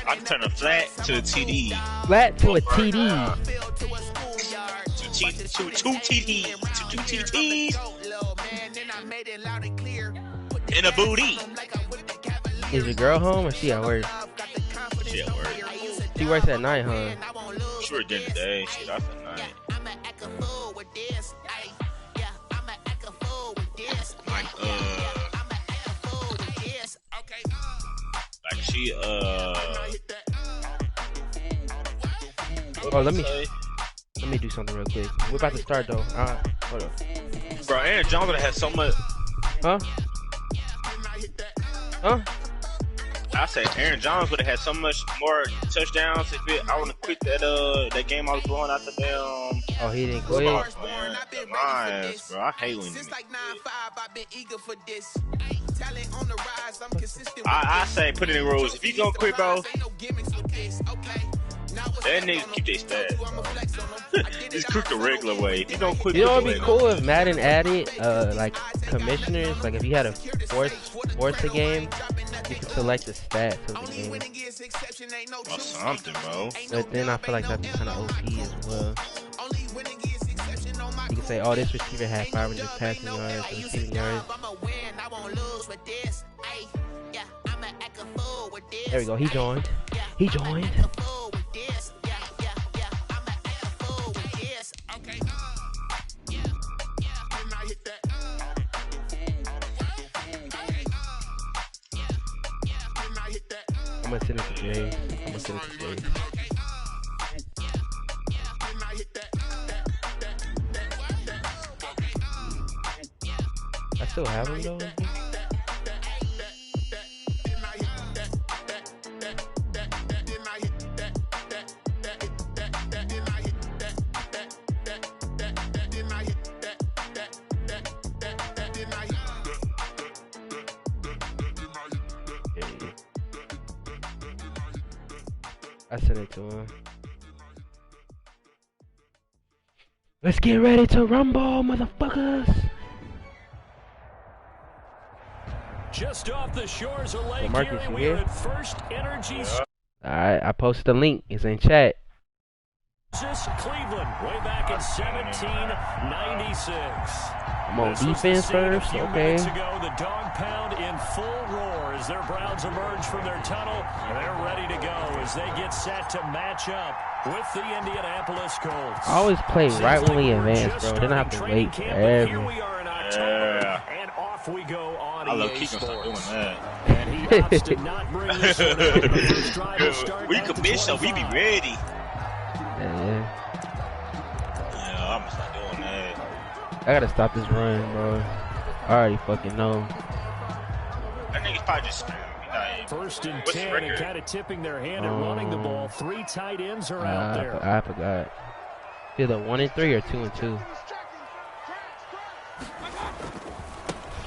I turn a flat to a TD. Flat to a TD. Two TDs. Two TDs. In a booty. Is your girl home or she at work? She at work. She works at night, huh? She worked during the day. She off at night. Like she Oh, let me do something real quick. We're about to start though. Hold up. Bro, Aaron Jones would have had so much. Huh? Huh? I say Aaron Jones would have had so much more touchdowns if I want to quit that game I was blowing out the damn. Oh, he didn't quit. Lions, bro. I hate when I say put it in rules. If you gonna quit, bro, that nigga keep their stats. Just cook the regular way. If you don't quit, you know what'd be cool if Madden added like commissioners. Like if you had a force a game, you could select the stats of the game. Or something, bro. But then I feel like that'd be kind of OP as well. You can say, oh, this receiver had 500 passing yards, receiving yards. There we go. He joined. He joined. I'm gonna send it to Jay. I still have him though. I sent it to him. Let's get ready to rumble, motherfuckers! Just off the shores of Lake Marcus, Erie, you we're here? at First Energy. Alright, I posted the link. It's in chat. Cleveland, way back in 1796. I'm on defense first, okay. Ago, the dog pound in full roar as their Browns emerge from their tunnel, and they're ready to go as they get set to match up with the Indianapolis Colts. I always play right when we advance, bro. Then I have to wait forever. Here we are in October, and off we go on EA Sports. Doing that. And he opts to not bring this one out. The first drive will start We at the commission, we be 25. ready. Yeah. Yeah, I'm gonna start doing that. I gotta stop this run, bro. I already fucking know. That nigga's probably just spamming me. Like, First and what's the 10 and record? kind of tipping their hand at running the ball. 3 tight ends are out there. I forgot. Either 1 and 3 or 2 and 2.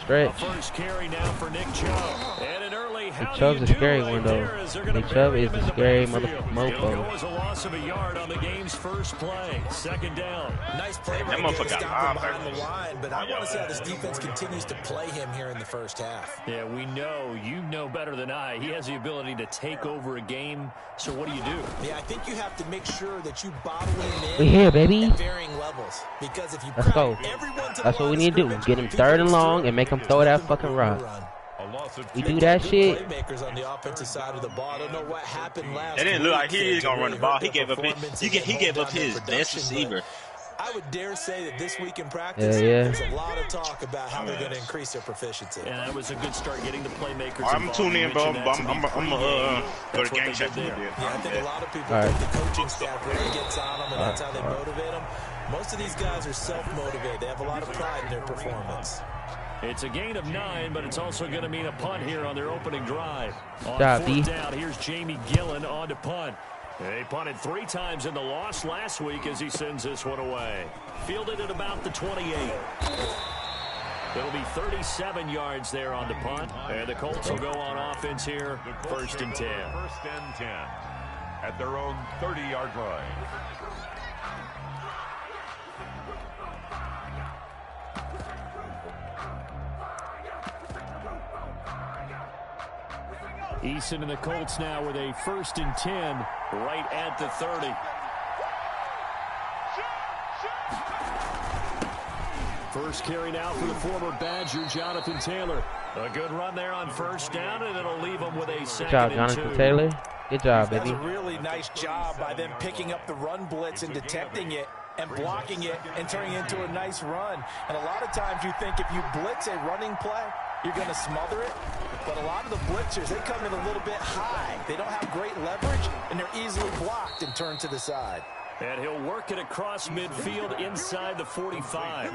Stretch. First carry now for Nick Chubb. And an early Nick Chubb's a scary one though. Nick Chubb is a scary mofo. It was a loss of a yard on the game's first play. Second down. Nice play. That motherfucker got behind the line, but I want to see how this defense continues to play him here in the first half. Yeah, we know. You know better than I. He has the ability to take over a game. So what do you do? Yeah, I think you have to make sure that you bottle him in. We here, baby. At varying levels. Because if you Let's go. That's what we need to do. Get him third and long and make him throw that fucking rock. We do that shit. Playmakers on the offensive side of the ball. I don't know what happened last. It didn't look like he was gonna run the ball. He gave up his best receiver. I would dare say that this week in practice, there's a lot of talk about how they're going to increase their proficiency. And that was a good start getting the playmakers. I'm tuning in, bro. I'm go to game check. Yeah, I think a lot of people think the coaching staff really gets on them, and that's how they motivate them. Most of these guys are self-motivated. They have a lot of pride in their performance. It's a gain of 9, but it's also going to mean a punt here on their opening drive. On fourth down, here's Jamie Gillen on to punt. They punted 3 times in the loss last week as he sends this one away. Fielded at about the 28. It'll be 37 yards there on the punt. And the Colts will go on offense here, first and 10. First and 10 at their own 30-yard line. Eason and the Colts now with a 1st and 10 right at the 30. First carry now for the former Badger, Jonathan Taylor. A good run there on 1st down, and it'll leave him with a 2nd and 2. Good job, Jonathan Taylor. Good job, baby. That's a really nice job by them picking up the run blitz and detecting it and blocking it and turning it into a nice run. And a lot of times you think if you blitz a running play, you're going to smother it. But a lot of the blitzers, they come in a little bit high. They don't have great leverage, and they're easily blocked and turned to the side. And he'll work it across midfield inside the 45.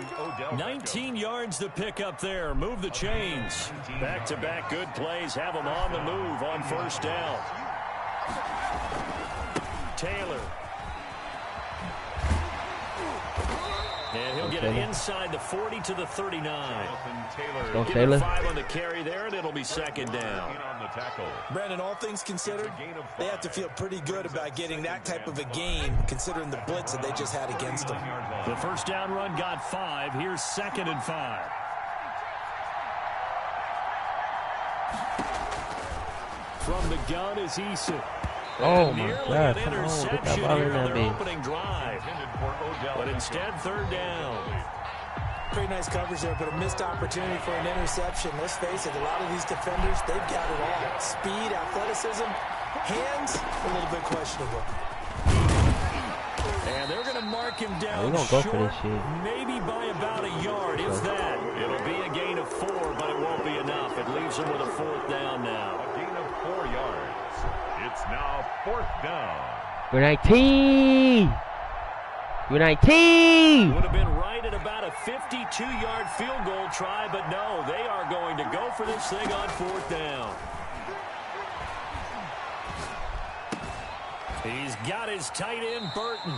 19 yards to pick up there. Move the chains. Back-to-back good plays have him on the move on 1st down. Taylor. And he'll get it inside the 40 to the 39. Go Taylor. 5 on the carry there, and it'll be 2nd down. Brandon, all things considered, they have to feel pretty good about getting that type of a game, considering the blitz that they just had against them. The 1st down run got 5. Here's 2nd and 5. From the gun is Eason. Oh my God! An Come on, interception get that ball here in on there, their baby. opening drive. But instead, 3rd down. Pretty nice coverage there, but a missed opportunity for an interception. Let's face it, a lot of these defenders, they've got it all. Speed, athleticism, hands, a little bit questionable. And they're going to mark him down We're gonna go short, for this shit. maybe by about a yard, if that. It'll be a gain of 4, but it won't be enough. It leaves him with a 4th down now. A gain of 4 yards. It's now 4th down. We're 19. We're 19. Would have been right at about a 52-yard field goal try, but no, they are going to go for this thing on 4th down. He's got his tight end, Burton.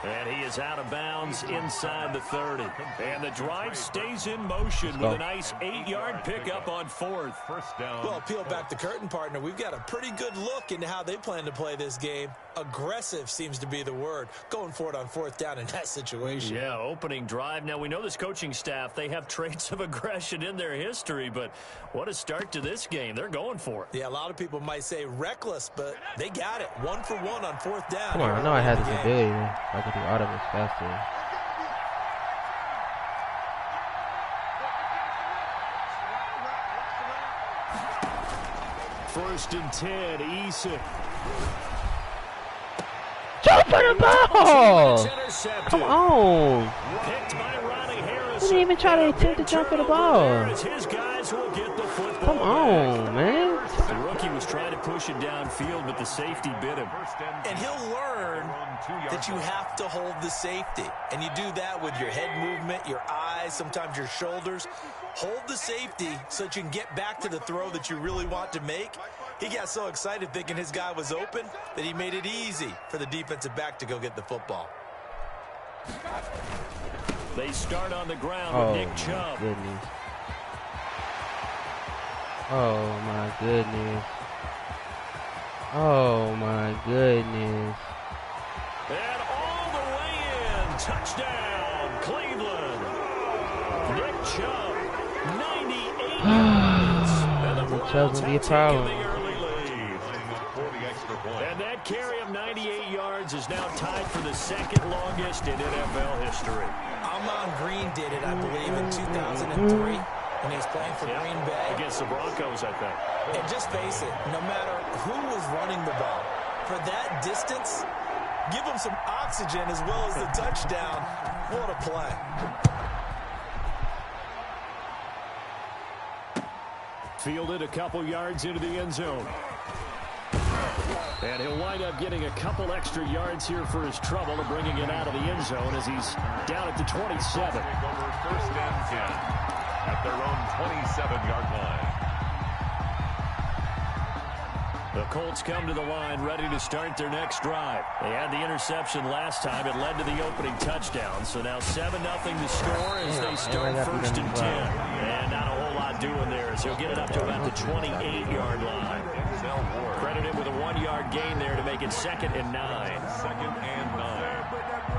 And he is out of bounds inside the 30. And the drive stays in motion with a nice 8-yard pickup on 4th. 1st down. Well, peel back the curtain, partner. We've got a pretty good look into how they plan to play this game. Aggressive seems to be the word. Going for it on 4th down in that situation. Yeah, opening drive. Now, we know this coaching staff, they have traits of aggression in their history, but what a start to this game. They're going for it. Yeah, a lot of people might say reckless, but they got it. 1 for 1 on 4th down. Come on, I know I had this ability. I could do automats faster. First and 10, Eason. Jump for the ball! Intercepted. Come on! Picked by Ronnie Harris. Didn't even try to attempt to jump for the ball. His guys will get the football. Come on, man. The rookie was trying to push it downfield, but the safety bit him. And he'll learn that you have to hold the safety. And you do that with your head movement, your eyes, sometimes your shoulders. Hold the safety so that you can get back to the throw that you really want to make. He got so excited thinking his guy was open that he made it easy for the defensive back to go get the football. They start on the ground Oh, with Nick Chubb. my goodness. Oh, my goodness. Oh, my goodness. And all the way in. Touchdown, Cleveland. Nick Chubb, 98 yards. And the Browns gonna be a have problem. taken the early lead. And that carry of 98 yards is now tied for the 2nd longest in NFL history. Amon Green did it, I believe, in 2003 when he was playing for Green Bay. Against the Broncos, I think. And just face it, no matter who was running the ball, for that distance, give them some oxygen as well as the touchdown. What a play. Fielded a couple yards into the end zone. And he'll wind up getting a couple extra yards here for his trouble and bringing it out of the end zone as he's down at the 27. Take over 1st and 10 at their own 27-yard line. The Colts come to the line ready to start their next drive. They had the interception last time. It led to the opening touchdown. So now 7-0 the score as they start 1st and 10. And not a whole lot doing there as he'll get it up to about the 28-yard line. Credited with a 1-yard gain there to make it 2nd and 9. 2nd and 9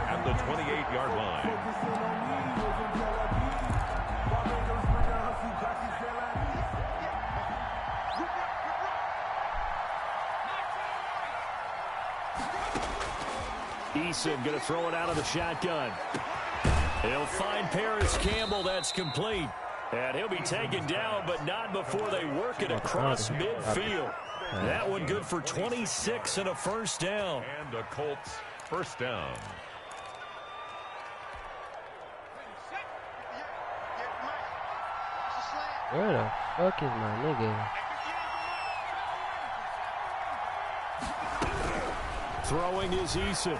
at the 28-yard line. Eason going to throw it out of the shotgun. He'll find Paris Campbell. That's complete. And he'll be taken down, but not before they work it across midfield. That one good for 26 and a first down. And a Colts first down. Where the fuck is my nigga? Throwing is Eason.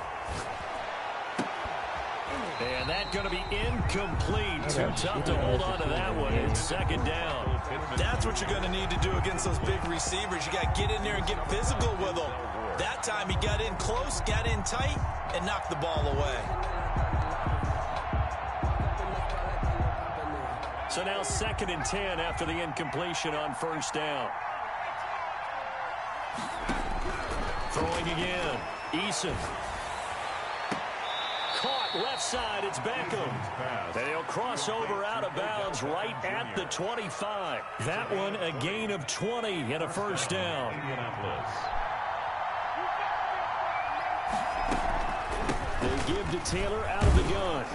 And that's going to be incomplete. Too tough to hold on to that one. It's second down. That's what you're going to need to do against those big receivers. You got to get in there and get physical with them. That time he got in close, got in tight, and knocked the ball away. So now 2nd and 10 after the incompletion on first down. Throwing again. Eason. Caught left side. It's Beckham. And he'll cross over out of bounds right at the 25. That one a gain of 20 and a first down. They give to Taylor out of the gun.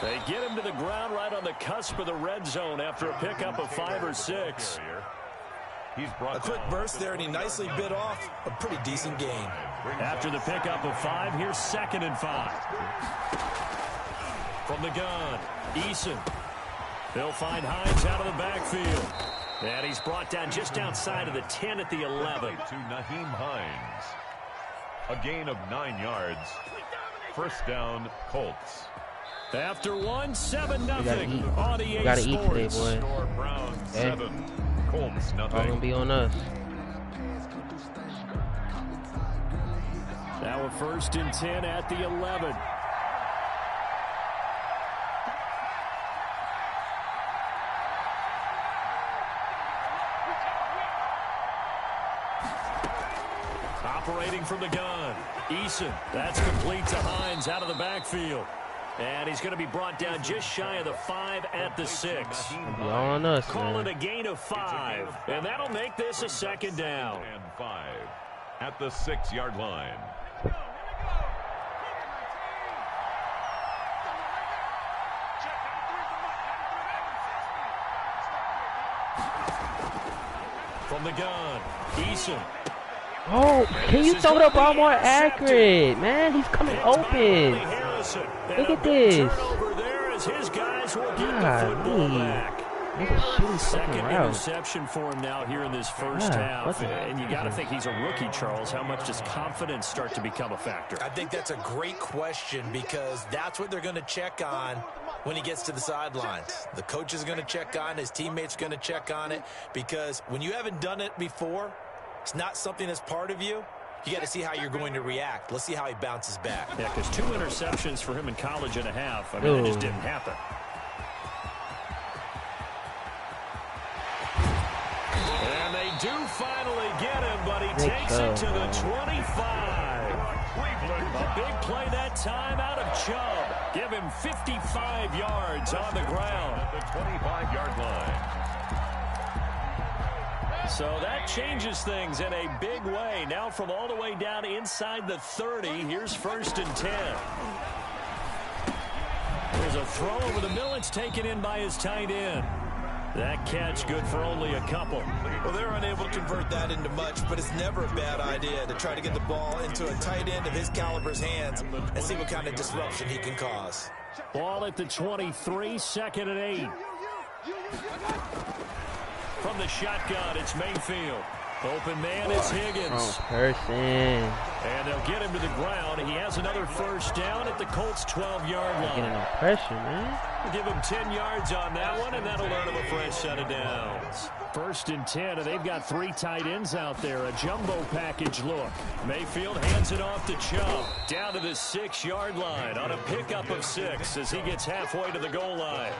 They get him to the ground right on the cusp of the red zone after a pickup of 5 or 6. A quick burst there, and he nicely bit off a pretty decent gain. After the pickup of 5, here's 2nd and 5. From the gun, Eason. They'll find Hines out of the backfield. And he's brought down just outside of the 10 at the 11. To Nyheim Hines. A gain of 9 yards. First down, Colts. After 1, 7-0 on EA Gotta eat today, Sports. boy. Score Browns 7, Colts All nothing. gonna be on us. Now a 1st and 10 at the 11. Operating from the gun. Eason. That's complete to Hines out of the backfield. And he's going to be brought down just shy of the 5 at the 6. Be all on us, Call man. it a gain of 5. And that'll make this a 2nd down. And 5 at the 6-yard line. From the gun, Eason. Oh, can you throw the ball more accurate, man? He's coming open. Look at this. There as his guys will get the God, football back. That's a shitty fucking Second route. interception for him now here in this first half. And you got to think he's a rookie, Charles. How much does confidence start to become a factor? I think that's a great question because that's what they're going to check on when he gets to the sidelines. The coach is going to check on it. His teammates are going to check on it because when you haven't done it before, it's not something that's part of you. You got to see how you're going to react. Let's see how he bounces back. Yeah, because 2 interceptions for him in college and a half. I mean, it just didn't happen. And they do finally get him, but he takes it to the 25. A big play that time out of Chubb. Give him 55 yards on the ground. At the 25-yard line. So that changes things in a big way. Now from all the way down inside the 30, here's 1st and 10. There's a throw over the middle. It's taken in by his tight end. That catch good for only a couple. Well, they're unable to convert that into much, but it's never a bad idea to try to get the ball into a tight end of his caliber's hands and see what kind of disruption he can cause. Ball at the 23, 2nd and 8. From the shotgun, it's Mayfield. Open man is Higgins. Wrong person. And they'll get him to the ground. He has another first down at the Colts' 12-yard line. Getting no pressure, man. Give him 10 yards on that one, and that'll earn him a fresh set of downs. 1st and 10, and they've got 3 tight ends out there. A jumbo package look. Mayfield hands it off to Chubb. Down to the 6-yard line on a pickup of 6 as he gets halfway to the goal line.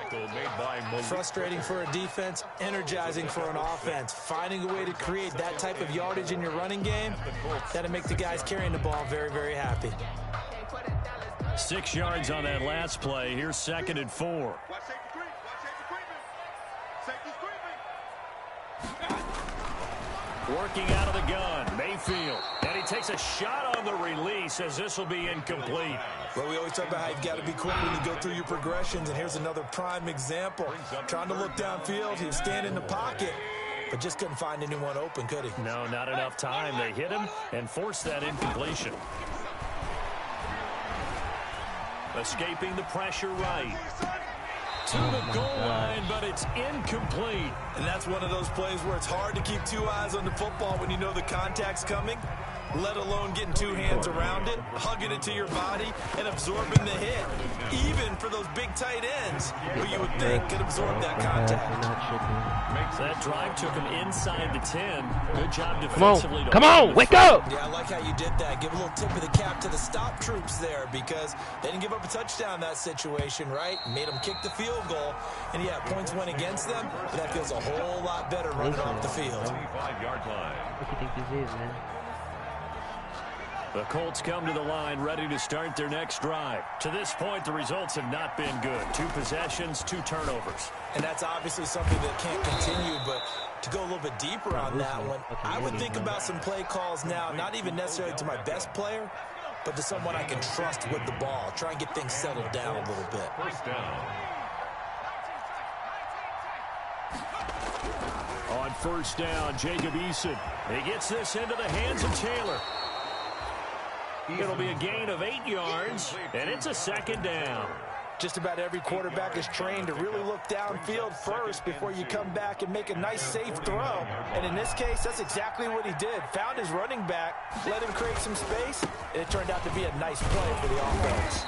Frustrating for a defense, energizing for an offense. Finding a way to create that type of yardage in your running game, that'll make the guys carrying the ball very, very happy. 6 yards on that last play. Here's 2nd and 4. Working out of the gun, Mayfield. And he takes takes a shot on the release as this will be incomplete. Well, we always talk about how you've got to be quick when you go through your progressions, and here's another prime example. Trying to look downfield, he was standing in the pocket, but just couldn't find anyone open, could he? No, not enough time. They hit him and forced that incompletion. Escaping the pressure right. To the goal line, but it's incomplete. And that's one of those plays where it's hard to keep two eyes on the football when you know the contact's coming, let alone getting two hands around it, hugging it to your body, and absorbing the hit. Even for those big tight ends, who you would think could absorb that contact. That drive took him inside the 10. Good job Come defensively. on, come on, wake up! Yeah, I like how you did that. Give a little tip of the cap to the stop troops there, because they didn't give up a touchdown in that situation, right? Made them kick the field goal. And yeah, points went against them, but that feels a whole lot better running off the field. 25-yard line. What do you think this is, man? The Colts come to the line ready to start their next drive. To this point, the results have not been good. 2 possessions, 2 turnovers. And that's obviously something that can't continue, but to go a little bit deeper on that one, I would think about some play calls now, not even necessarily to my best player, but to someone I can trust with the ball. Try and get things settled down a little bit. First down. On first down, Jacob Eason. He gets this into the hands of Taylor. It'll be a gain of 8 yards, and it's a second down. Just about every quarterback is trained to really look downfield first before you come back and make a nice, safe throw. And in this case, that's exactly what he did. Found his running back, let him create some space, and it turned out to be a nice play for the offense.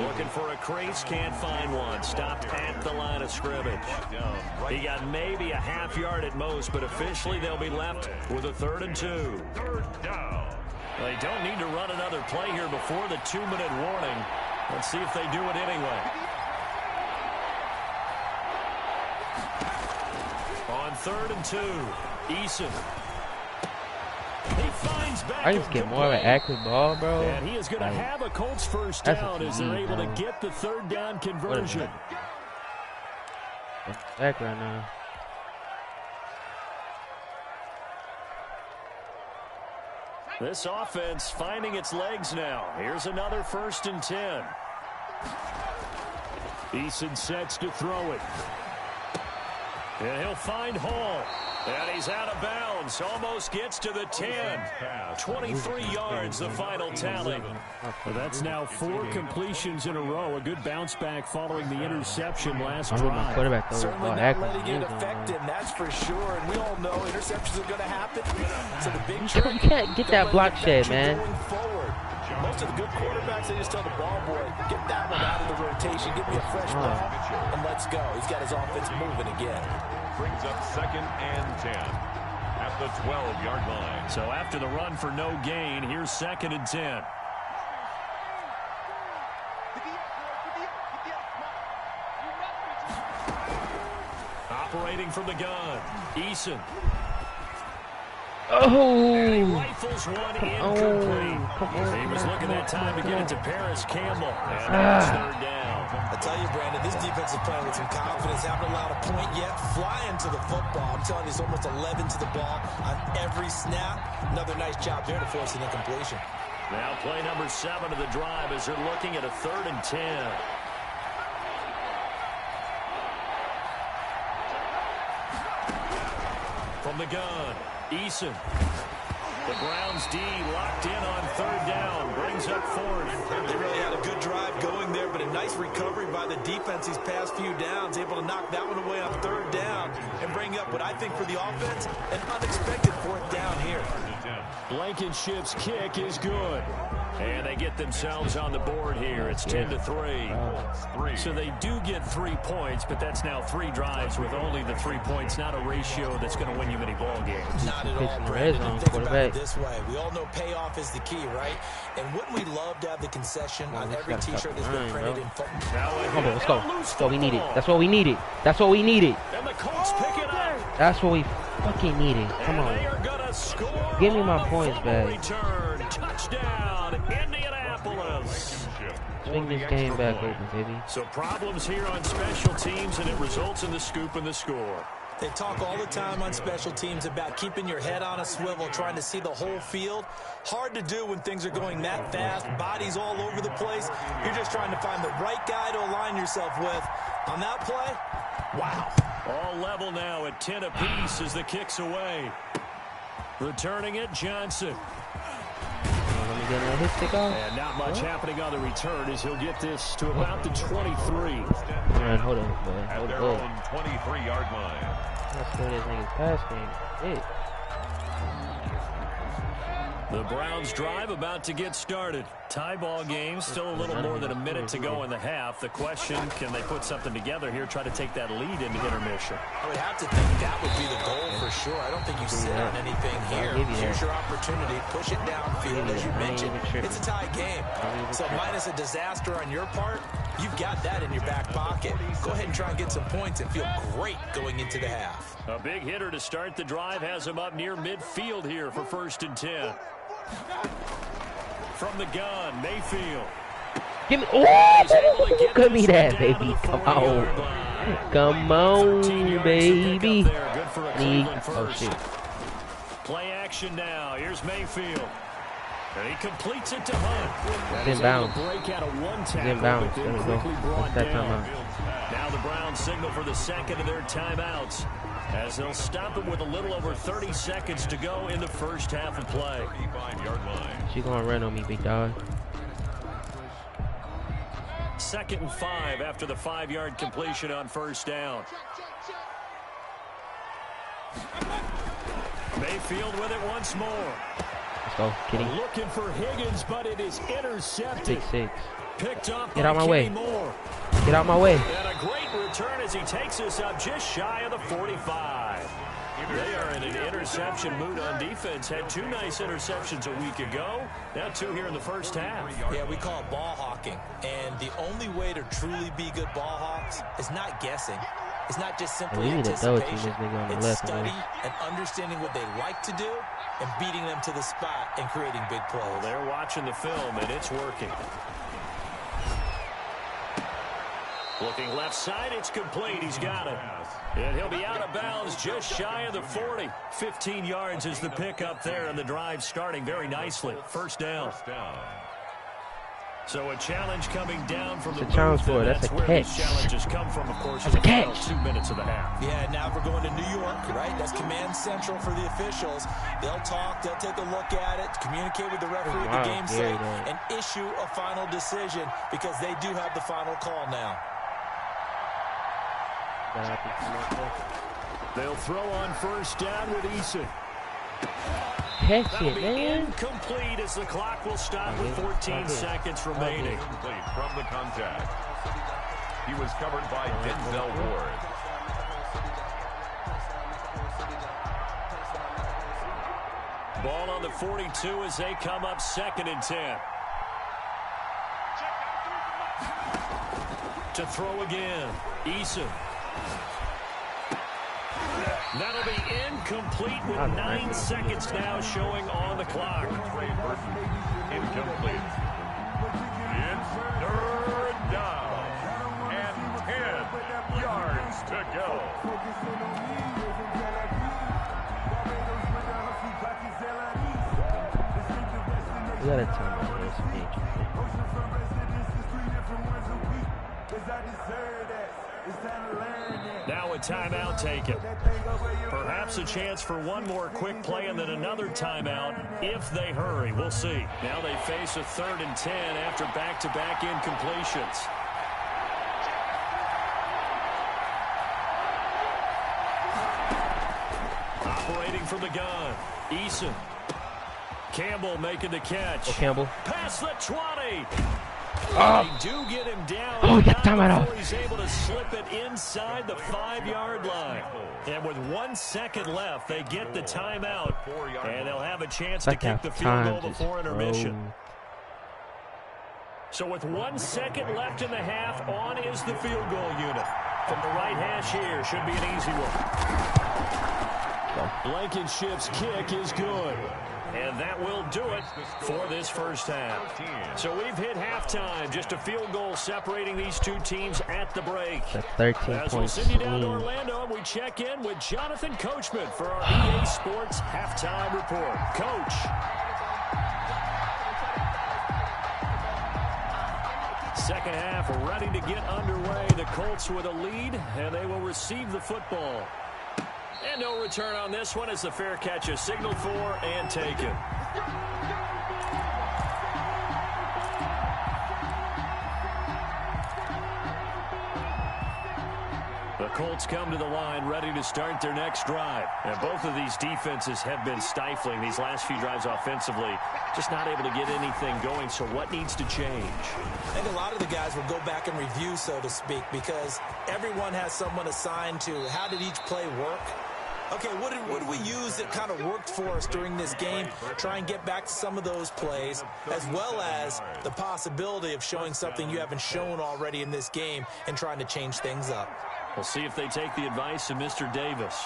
Looking for a crease, can't find one. Stopped at the line of scrimmage. He got maybe a half yard at most, but officially they'll be left with a 3rd and 2. Third down. They don't need to run another play here before the 2-minute warning. Let's see if they do it anyway. On 3rd and 2, Eason. He finds back. I just get more of an accurate ball, bro. And he is going to have a Colts first down as they're able to get the 3rd down conversion. Back right now. This offense finding its legs now. Here's another 1st and 10. Eason sets to throw it. And he'll find Hall. And he's out of bounds. Almost gets to the 10. 23 yards, the final tally. Well, that's now 4 completions in a row. A good bounce back following the interception last drive. Certainly not letting it affect him, that's for sure. And we all know interceptions are going to happen. So the big trick, you can't get that block shed, man. Most of the good quarterbacks, they just tell the ball boy, get that one out of the rotation, give me a fresh ball, and let's go. He's got his offense moving again. Brings up 2nd and 10 at the 12-yard line. So after the run for no gain, here's 2nd and 10. Operating from the gun, Eason. Oh! And he rifles one incomplete. He was looking that time to get it to Paris Campbell. And that's 3rd down. I tell you, Brandon, this defense is playing with some confidence. Haven't allowed a point yet. Flying to the football. I'm telling you, it's almost 11 to the ball on every snap. Another nice job there to force an incompletion. Now play number 7 of the drive as they're looking at a 3rd and 10. From the gun, Eason. The Browns D locked in on 3rd down. Brings up 4th. They really had a good drive going there, but a nice recovery by the defense these past few downs. Able to knock that one away on 3rd down and bring up what I think for the offense, an unexpected 4th down here. Blankenship's kick is good. And they get themselves on the board here. It's 10-3. So they do get 3 points, but that's now 3 drives with only the 3 points, not a ratio that's going to win you many ball games. Not at all, Brandon. Think about it this way. We all know payoff is the key, right? And wouldn't we love to have the concession on every T-shirt that's been printed in football? Come on, let's go. That's what we needed. That's what we needed. That's what we needed. And the Colts pick it up. That's what we fucking needed. Come on. Give me my points back. Return. Touchdown, Indianapolis. Swing this game back open, baby. So problems here on special teams, and it results in the scoop and the score. They talk all the time on special teams about keeping your head on a swivel, trying to see the whole field. Hard to do when things are going that fast, bodies all over the place. You're just trying to find the right guy to align yourself with. On that play, wow. All level now at 10 apiece as the kick's away. Returning it, Johnson. And not much happening on the return as he'll get this to about the 23. Man, hold on, man. At their own 23-yard line. That's what this nigga's pass game. Hey. The Browns drive about to get started. Tie ball game, still a little more than a minute to go in the half. The question, can they put something together here, try to take that lead into intermission? I would have to think that would be the goal for sure. I don't think you sit on anything here. Here's your opportunity. Push it downfield, as you mentioned. It's a tie game. So minus a disaster on your part, you've got that in your back pocket. Go ahead and try and get some points and feel great going into the half. A big hitter to start the drive has him up near midfield here for 1st and 10. From the gun, Mayfield. Give me, oh, give me that, baby. Come on. Come on, baby. Oh, shit. Play action now. Here's Mayfield. And he completes it to Hunt. It's inbounds. It's inbounds. There we go. That's that timeout. Now the Browns signal for the second of their timeouts, as they'll stop it with a little over 30 seconds to go in the first half of play. She gonna run on me, big dog. 2nd and 5 after the 5-yard completion on 1st down. Mayfield with it once more. Let's go, Kitty. Looking for Higgins, but it is intercepted. 6-6. Picked up. Get out my way. Moore. Get out my way. And a great return as he takes us up just shy of the 45. They are in an interception mood on defense. Had 2 nice interceptions a week ago. Now 2 here in the first half. Yeah, we call it ball hawking. And the only way to truly be good ball hawks is not guessing. It's not just simply anticipation. It's study and understanding what they like to do and beating them to the spot and creating big plays. Well, they're watching the film, and it's working. Looking left side, it's complete. He's got it. And he'll be out of bounds just shy of the 40. 15 yards is the pickup there, and the drive starting very nicely. 1st down. So a challenge coming down from the challenge for it. That's a where catch. these challenges come from, of course, That's a catch. 2 minutes of the half. Yeah, now we're going to New York, right? That's command central for the officials. They'll talk, they'll take a look at it, communicate with the referee at the game site, and issue a final decision because they do have the final call now. They'll throw on 1st down with Eason. Catch it, man. Incomplete as the clock will stop with 14 seconds remaining. Incomplete from the contact. He was covered by Denzel Ward. Ball on the 42 as they come up 2nd and 10. To throw again. Eason. That'll be incomplete with 9 seconds now showing on the clock. Incomplete. It's 3rd down and 10 yards to go. You gotta tell me this page. Now a timeout taken. Perhaps a chance for one more quick play and then another timeout if they hurry. We'll see. Now they face a 3rd and 10 after back-to-back incompletions. Operating from the gun. Eason. Campbell making the catch. Oh, Campbell. Past the 20. Oh. They do get him down. Oh, he got timeout. He's able to slip it inside the 5-yard line. And with 1 second left, they get the timeout. And they'll have a chance to kick the field goal before intermission. So with 1 second left in the half, on is the field goal unit. From the right hash here, should be an easy one. Blankenship's kick is good. And that will do it for this first half. So we've hit halftime. Just a field goal separating these two teams at the break. That's 13 As we'll send you down to Orlando, we check in with Jonathan Coachman for our EA Sports Halftime Report. Coach. Second half ready to get underway. The Colts with a lead, and they will receive the football. And no return on this one as the fair catch is signaled for and taken. The Colts come to the line ready to start their next drive. And both of these defenses have been stifling these last few drives offensively. Just not able to get anything going. So what needs to change? I think a lot of the guys will go back and review, so to speak, because everyone has someone assigned to how did each play work. Okay, what did we use that kind of worked for us during this game? Try and get back to some of those plays, as well as the possibility of showing something you haven't shown already in this game and trying to change things up. We'll see if they take the advice of Mr. Davis.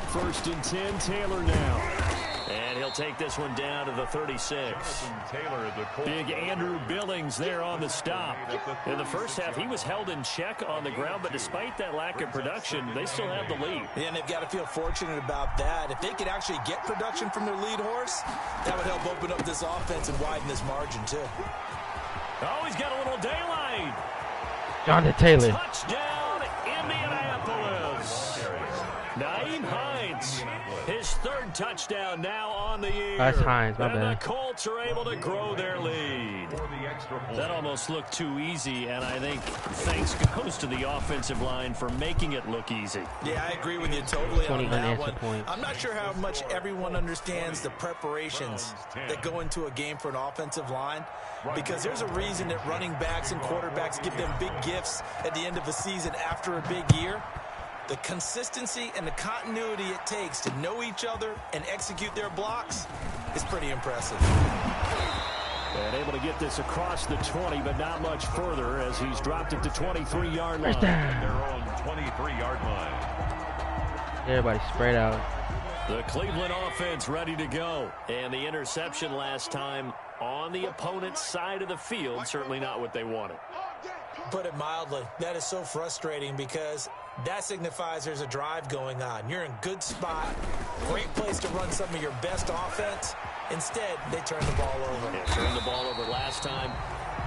1st and 10, Taylor now. And he'll take this one down to the 36. Big Andrew Billings there on the stop. In the first half, he was held in check on the ground, but despite that lack of production, they still have the lead. Yeah, and they've got to feel fortunate about that. If they could actually get production from their lead horse, that would help open up this offense and widen this margin, too. Oh, he's got a little daylight. Jonathan Taylor. Touchdown, Indianapolis. Nyheim Hines, his 3rd touchdown now on the year. That's Hines, my bad. And the Colts are able to grow their lead. That almost looked too easy, and I think thanks goes to the offensive line for making it look easy. Yeah, I agree with you totally on that one. Points. I'm not sure how much everyone understands the preparations that go into a game for an offensive line, because there's a reason that running backs and quarterbacks give them big gifts at the end of the season after a big year. The consistency and the continuity it takes to know each other and execute their blocks is pretty impressive. And able to get this across the 20, but not much further as he's dropped it to 23-yard line. Their own 23-yard line. Everybody spread out. The Cleveland offense ready to go. And the interception last time on the opponent's side of the field, certainly not what they wanted. Put it mildly, that is so frustrating because that signifies there's a drive going on. You're in good spot, great place to run some of your best offense. Instead, they turn the ball over. Yeah, turned the ball over last time.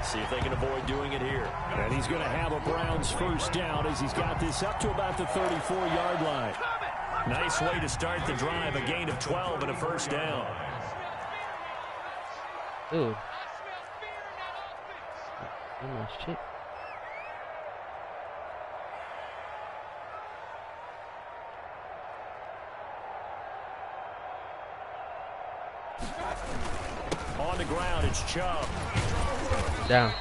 See if they can avoid doing it here. And he's going to have a Browns first down as he's got this up to about the 34-yard line. Nice way to start the drive, a gain of 12 and a first down. Ooh. Too much shit. On the ground, it's Chubb. Down.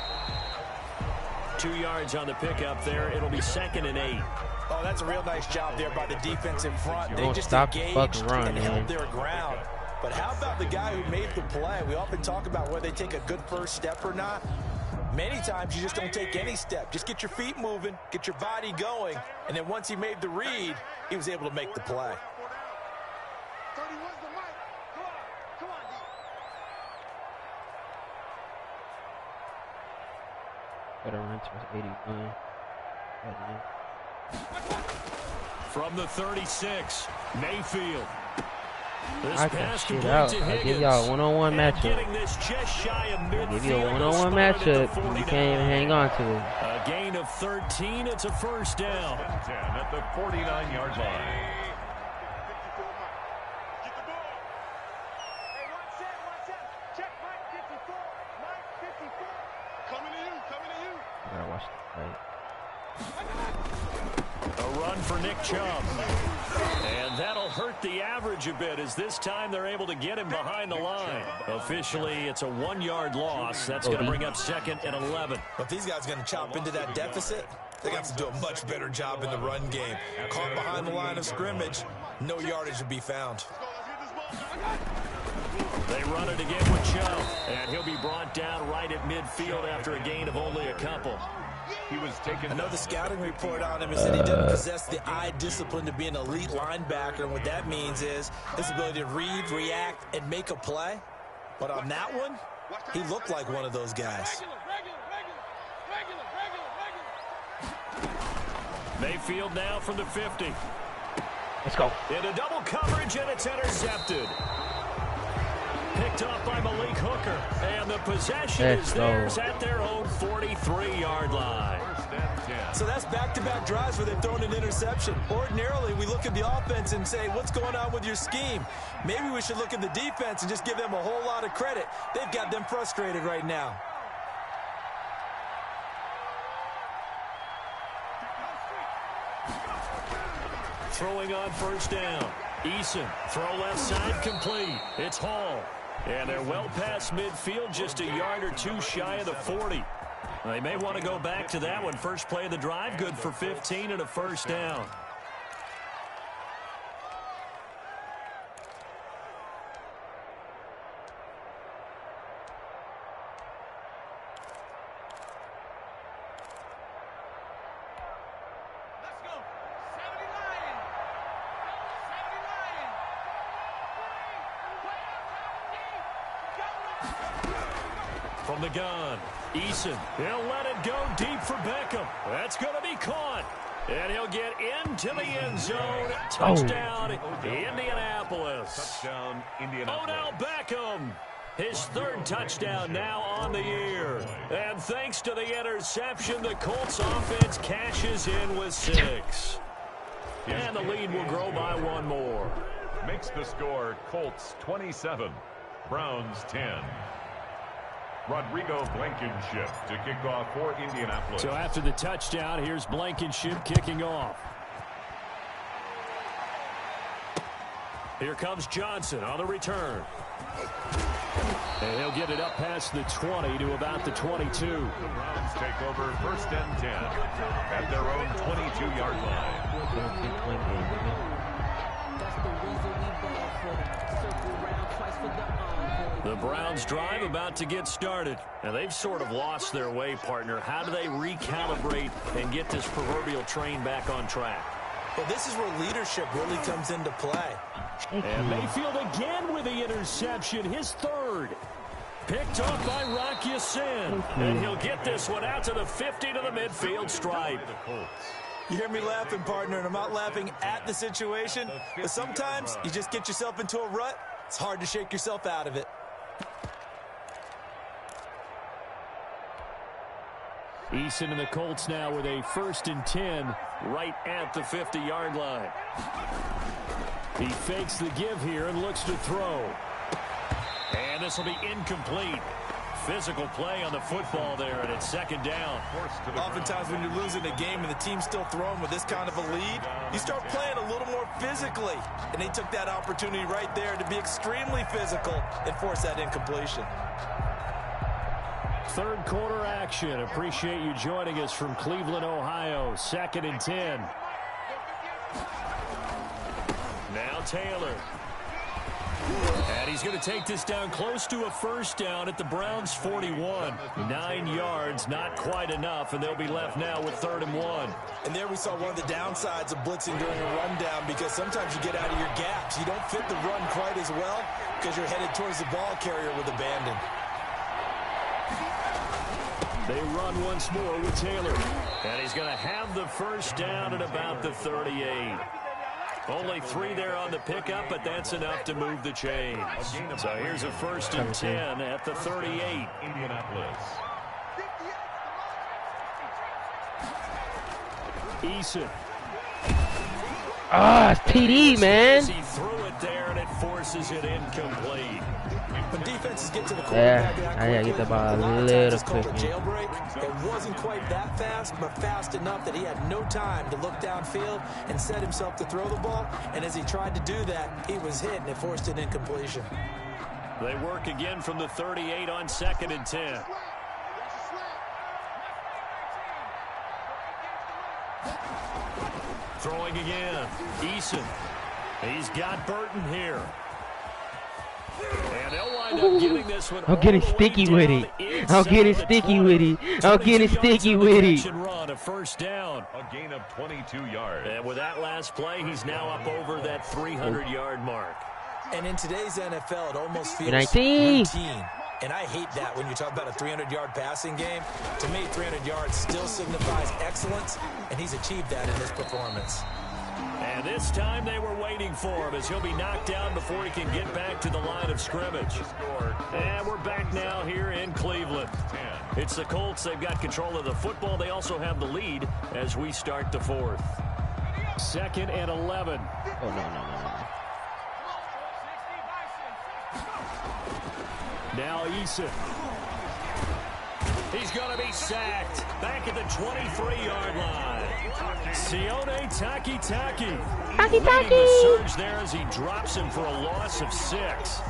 2 yards on the pickup there. It'll be 2nd and 8. Oh, that's a real nice job there by the defense in front. They just engaged and held their ground. But how about the guy who made the play? We often talk about whether they take a good first step or not. Many times you just don't take any step. Just get your feet moving, get your body going, and then once he made the read, he was able to make the play. Better run to 81. From the 36, Mayfield. This I can shit out. I give y'all a one-on-one matchup. Give you a one-on-one matchup. You can't even hang on to it. A gain of 13. It's a first down. 10 at the 49-yard line. I gotta watch the play. A run for Nick Chubb. And that'll hurt the average a bit as this time they're able to get him behind the line. Officially, it's a 1-yard loss. That's going to bring up 2nd and 11. But these guys are going to chop into that deficit. They're going to have to do a much better job in the run game. Caught behind the line of scrimmage, no yardage to be found. They run it again with Chubb. And he'll be brought down right at midfield after a gain of only a couple. He was taken. I know the scouting report on him is that he doesn't possess the eye discipline to be an elite linebacker. And what that means is his ability to read, react, and make a play. But on that one, he looked like one of those guys. Mayfield now from the 50. Let's go. Into double coverage, and it's intercepted. Picked off by Malik Hooker. And the possession is theirs at their own 43-yard line. So that's back-to-back drives where they've thrown an interception. Ordinarily, we look at the offense and say, what's going on with your scheme? Maybe we should look at the defense and just give them a whole lot of credit. They've got them frustrated right now. Throwing on first down. Eason, throw left side, complete. It's Hall. And they're well past midfield, just a yard or two shy of the 40. They may want to go back to that one. First play of the drive, good for 15 and a first down. From the gun, Eason, he'll let it go deep for Beckham. That's going to be caught. And he'll get into the end zone. Touchdown, Indianapolis. Touchdown, Indianapolis. Odell Beckham, his third touchdown now on the year. And thanks to the interception, the Colts offense cashes in with 6. And the lead will grow by one more. Makes the score Colts 27, Browns 10. Rodrigo Blankenship to kick off for Indianapolis. So after the touchdown, here's Blankenship kicking off. Here comes Johnson on the return. And he'll get it up past the 20 to about the 22. The Browns take over first and 10 at their own 22-yard line. The Browns drive about to get started. Now, they've sort of lost their way, partner. How do they recalibrate and get this proverbial train back on track? Well, this is where leadership really comes into play. And Mayfield again with the interception, his third. Picked off by Rock Ya-Sin. And he'll get this one out to the 50 to the midfield stripe. You hear me laughing, partner, and I'm not laughing at the situation. But sometimes you just get yourself into a rut. It's hard to shake yourself out of it. Eason and the Colts now with a 1st and 10 right at the 50-yard line. He fakes the give here and looks to throw. And this will be incomplete. Physical play on the football there, and it's 2nd down. Oftentimes when you're losing a game and the team's still throwing with this kind of a lead, you start playing a little more physically. And they took that opportunity right there to be extremely physical and force that incompletion. 3rd quarter action. Appreciate you joining us from Cleveland, Ohio. 2nd and 10. Now Taylor. And he's going to take this down close to a first down at the Browns' 41. 9 yards, not quite enough, and they'll be left now with 3rd and 1. And there we saw one of the downsides of blitzing during a rundown, because sometimes you get out of your gaps. You don't fit the run quite as well because you're headed towards the ball carrier with abandon. They run once more with Taylor. And he's going to have the first down at about the 38. Only 3 there on the pickup, but that's enough to move the chains. So here's a 1st and 10 at the 38. Indianapolis. Eason. It's TD, man. He threw it there, and it forces it incomplete. When defenses get to the quarterback, I gotta get the ball a little quick. Jailbreak. It wasn't quite that fast, but fast enough that he had no time to look downfield and set himself to throw the ball. And as he tried to do that, he was hit, and it forced an incompletion. They work again from the 38 on 2nd and 10. Throwing again. Eason. He's got Burton here. And they'll wind up getting this one. I'm getting sticky with it. I'm getting sticky with it. I'm getting sticky with it. Run, a first down. A gain of 22 yards. And with that last play, he's now up over that 300-yard mark. And in today's NFL, it almost feels 19. routine. And I hate that when you talk about a 300-yard passing game. To me, 300 yards still signifies excellence, and he's achieved that in this performance. And this time they were waiting for him as he'll be knocked down before he can get back to the line of scrimmage. And we're back now here in Cleveland. It's the Colts. They've got control of the football. They also have the lead as we start the fourth. 2nd and 11. Oh, no. Now Eason. He's going to be sacked back at the 23-yard line. Sione Takitaki. Leading the surge there as he drops him for a loss of 6. It's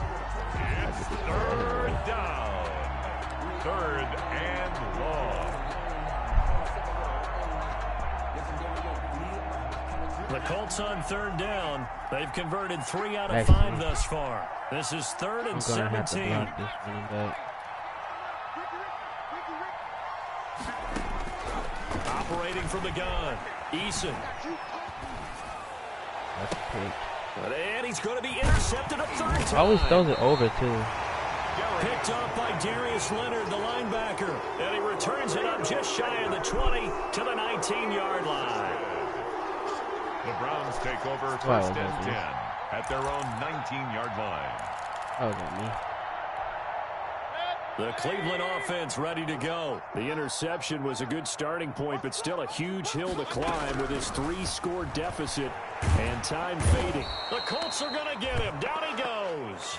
3rd down. 3rd and long. The Colts on 3rd down. They've converted 3 out of 5 thus far. This is 3rd and 17. Operating from the gun, Eason. That's a pick. And he's going to be intercepted a 3rd time. Always throws it over, too. Picked off by Darius Leonard, the linebacker. And he returns it up just shy of the 20 to the 19-yard line. The Browns take over 1st and 10 at their own 19-yard line. That was on me. The Cleveland offense ready to go. The interception was a good starting point, but still a huge hill to climb with his 3-score deficit and time fading. The Colts are going to get him. Down he goes.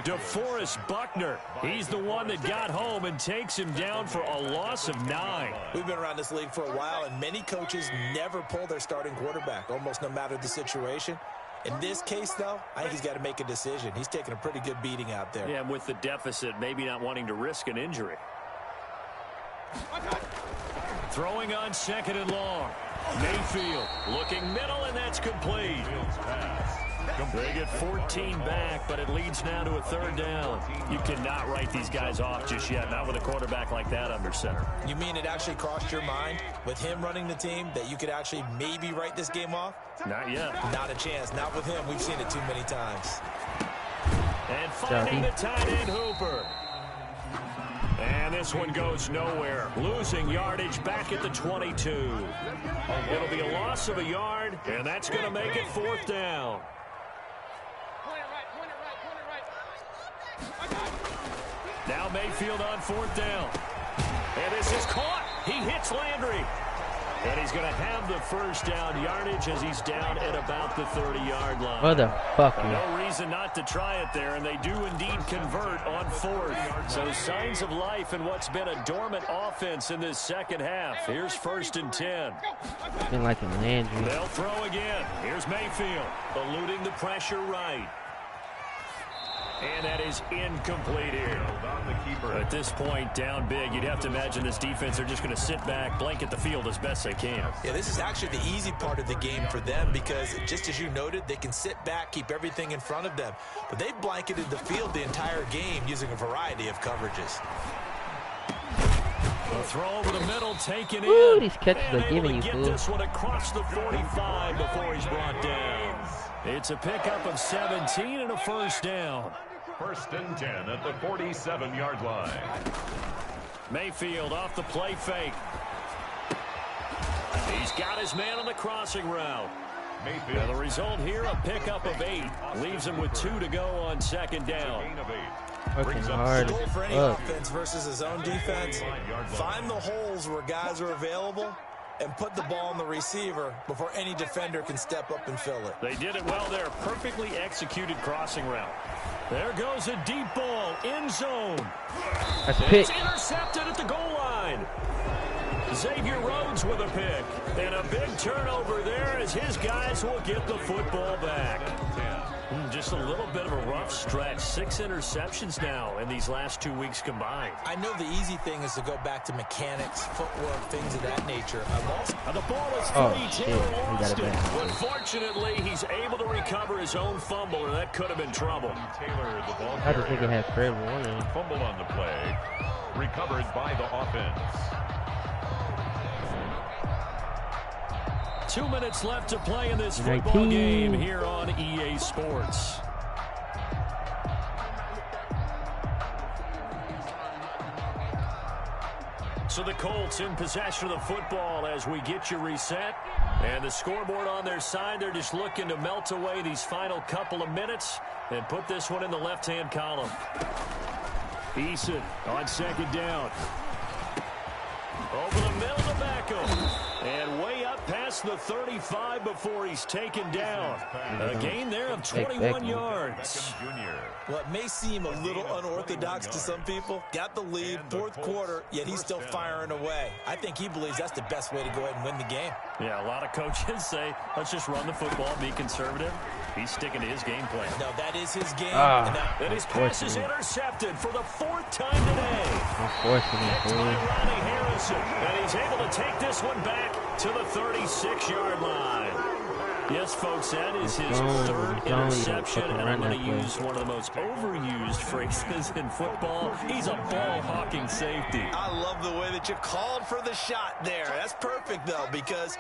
DeForest Buckner. He's the one that got home and takes him down for a loss of 9. We've been around this league for a while, and many coaches never pull their starting quarterback, almost no matter the situation. In this case, though, I think he's got to make a decision. He's taking a pretty good beating out there. Yeah, and with the deficit, maybe not wanting to risk an injury. Throwing on 2nd and long. Mayfield looking middle, and that's complete. They get 14 back, but it leads now to a 3rd down. You cannot write these guys off just yet, not with a quarterback like that under center. You mean it actually crossed your mind with him running the team that you could actually maybe write this game off? Not yet. Not a chance. Not with him. We've seen it too many times. And finding the tight end Hooper. And this one goes nowhere. Losing yardage back at the 22. It'll be a loss of a yard, and that's going to make it 4th down. Now Mayfield on 4th down. And this is caught. He hits Landry. And he's going to have the 1st down yardage as he's down at about the 30-yard line. Motherfucker. No reason not to try it there, and they do indeed convert on 4th. So signs of life in what's been a dormant offense in this second half. Here's 1st and 10. Been like a Landry. They'll throw again. Here's Mayfield, eluding the pressure right. And that is incomplete here. At this point, down big, you'd have to imagine this defense, they're just going to sit back, blanket the field as best they can. Yeah, this is actually the easy part of the game for them because, just as you noted, they can sit back, keep everything in front of them. But they've blanketed the field the entire game using a variety of coverages. The throw over the middle, taken Ooh, in. these catches are giving you, get fool. this one across the 45 before he's brought down. It's a pickup of 17 and a 1st down. 1st and 10 at the 47-yard line. Mayfield off the play fake. He's got his man on the crossing route. Mayfield. And the result here, a pickup of 8. Leaves him with 2 to go on 2nd down. Gain of 8. Working hard. Goal for any offense versus his own defense. Find the holes where guys are available and put the ball on the receiver before any defender can step up and fill it. They did it well there. Perfectly executed crossing route. There goes a deep ball, end zone. That's a pick. It's intercepted at the goal line. Xavier Rhodes with a pick. And a big turnover there as his guys will get the football back. Just a little bit of a rough stretch. 6 interceptions now in these last 2 weeks combined. I know the easy thing is to go back to mechanics, footwork, things of that nature. The ball is free. Oh, shit. Taylor We got lost it it. back. But fortunately, he's able to recover recover his own fumble, or that could have been trouble. Taylor, the ball I just think it carrier. had Fred Warner. Fumble on the play. Recovered by the offense. 2 minutes left to play in this football game here on EA Sports. So the Colts in possession of the football as we get you reset. And the scoreboard on their side, they're just looking to melt away these final couple of minutes and put this one in the left-hand column. Eason on second down. Over the middle to Beckham. And way up past the 35 before he's taken down. A gain there of 21 yards. Well, it may seem a little unorthodox to some people. Got the lead, fourth quarter, yet he's still firing away. I think he believes that's the best way to go ahead and win the game. Yeah, a lot of coaches say, let's just run the football, be conservative. He's sticking to his game plan. No, that is his game. And his pass is intercepted for the fourth time today. Picked by Ronnie Harrison. And he's able to take this one back to the 36-yard line. Yes, folks, that is his third interception, and I'm going to use one of the most overused phrases in football. He's a ball-hawking safety. I love the way that you called for the shot there. That's perfect, though, because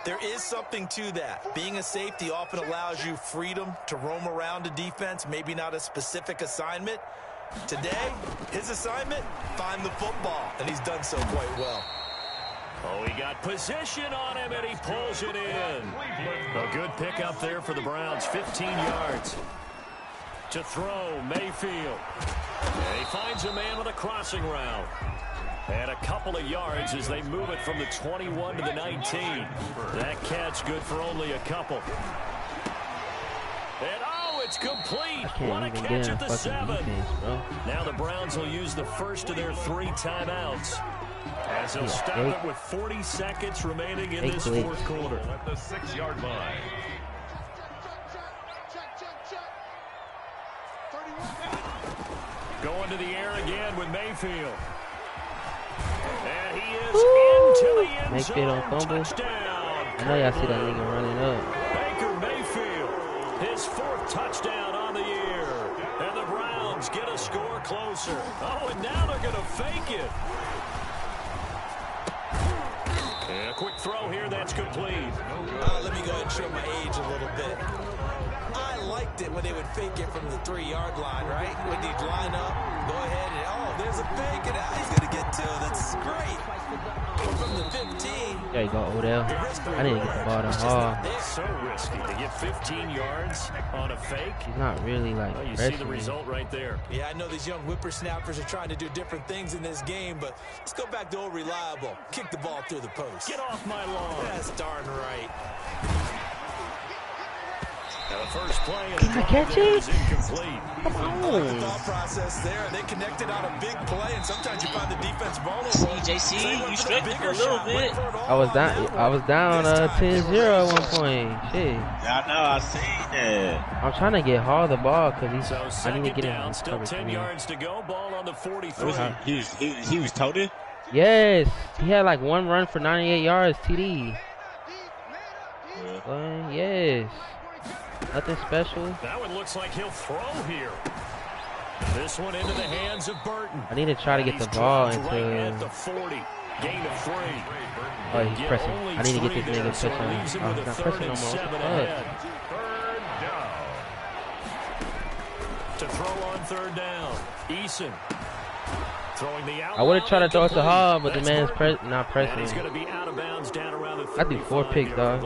there is something to that. Being a safety often allows you freedom to roam around a defense, maybe not a specific assignment. Today, his assignment, find the football, and he's done so quite well. Oh, he got position on him, and he pulls it in. A good pickup there for the Browns, 15 yards. To throw, Mayfield. And he finds a man with a crossing route. And a couple of yards as they move it from the 21 to the 19. That catch good for only a couple. And oh, it's complete. What a catch at the 7. Now the Browns will use the first of their 3 timeouts, as they'll stop it with 40 seconds remaining in this fourth quarter. At the 6-yard line. Going to the air again with Mayfield. And he is into the end zone. Touchdown. I know y'all see that nigga running up. Baker Mayfield, his 4th touchdown on the year. And the Browns get a score closer. Oh, and now they're going to fake it. And a quick throw here, that's complete. Let me go ahead and show my age a little bit. I liked it when they would fake it from the 3-yard line, right? When they'd line up, go ahead and, oh, there's a fake, and now he's going to get 2. That's great. From the 15. There you go, Odell. I need to get the ball to Hall. So risky to get 15 yards on a fake. He's not really like. Well, you see the result right there. Yeah, I know these young whippersnappers are trying to do different things in this game, but let's go back to old reliable. Kick the ball through the post. Get off my lawn. That's darn right. Now the first play of Can I catch it? is incomplete. Come I like the on. thought process there. They connected on a big play, and sometimes you find the defense vulnerable. JC, you struggling for a little bit. I was down 10-0 at one point. Shit. Yeah, I know. I seen that. I'm trying to get Hall the ball because So I need to second get down, him. still 10 yards to go. Ball on the 43. He was toted. Yes, he had like 1 run for 98 yards. TD. Yes. Nothing special. That one looks like he'll throw here. This one into the hands of Burton. I need to try to get the ball into. Right at the 40. Gain of 3. Oh, he's pressing. I need to get this nigga So it touchdown. leaves him Oh, with he's a not 3rd pressing no and more. 7 What the ahead. Third down. To throw on 3rd down. Eason. Throwing the out. I would have tried to throw it to Hall, but the man's not And he's pressing. going to be out of bounds down around the I threw 4 picks, dog.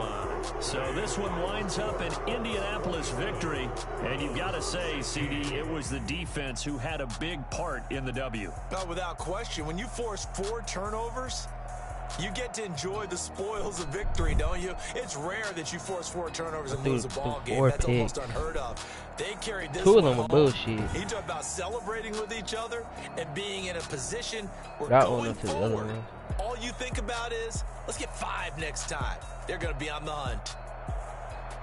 So this one winds up an Indianapolis victory. And you've got to say, CD, it was the defense who had a big part in the W. No, without question. When you force 4 turnovers, you get to enjoy the spoils of victory, don't you? It's rare that you force 4 turnovers and lose a ball game. 4 That's almost picks. unheard of. They carried this 2 of one them were home. bullshit. He talked about celebrating with each other and being in a position where That one going up to the other forward, one. all you think about is, let's get 5 next time. They're going to be on the hunt.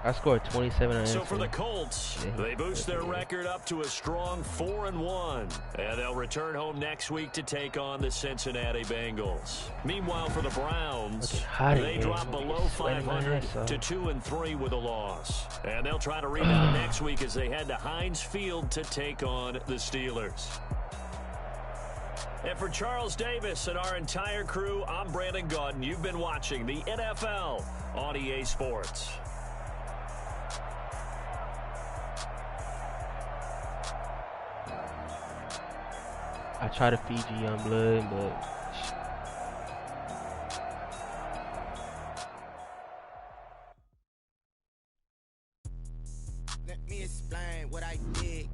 I scored 27 on So for the instinct. Colts, Yeah, they boost their record up to a strong 4-1. And they'll return home next week to take on the Cincinnati Bengals. Meanwhile, for the Browns, they drop below 500 to 2-3 with a loss. And they'll try to rebound next week as they head to Heinz Field to take on the Steelers. And for Charles Davis and our entire crew, I'm Brandon Gaudin. You've been watching the NFL on EA Sports. I try to feed you young blood, but let me explain what I did.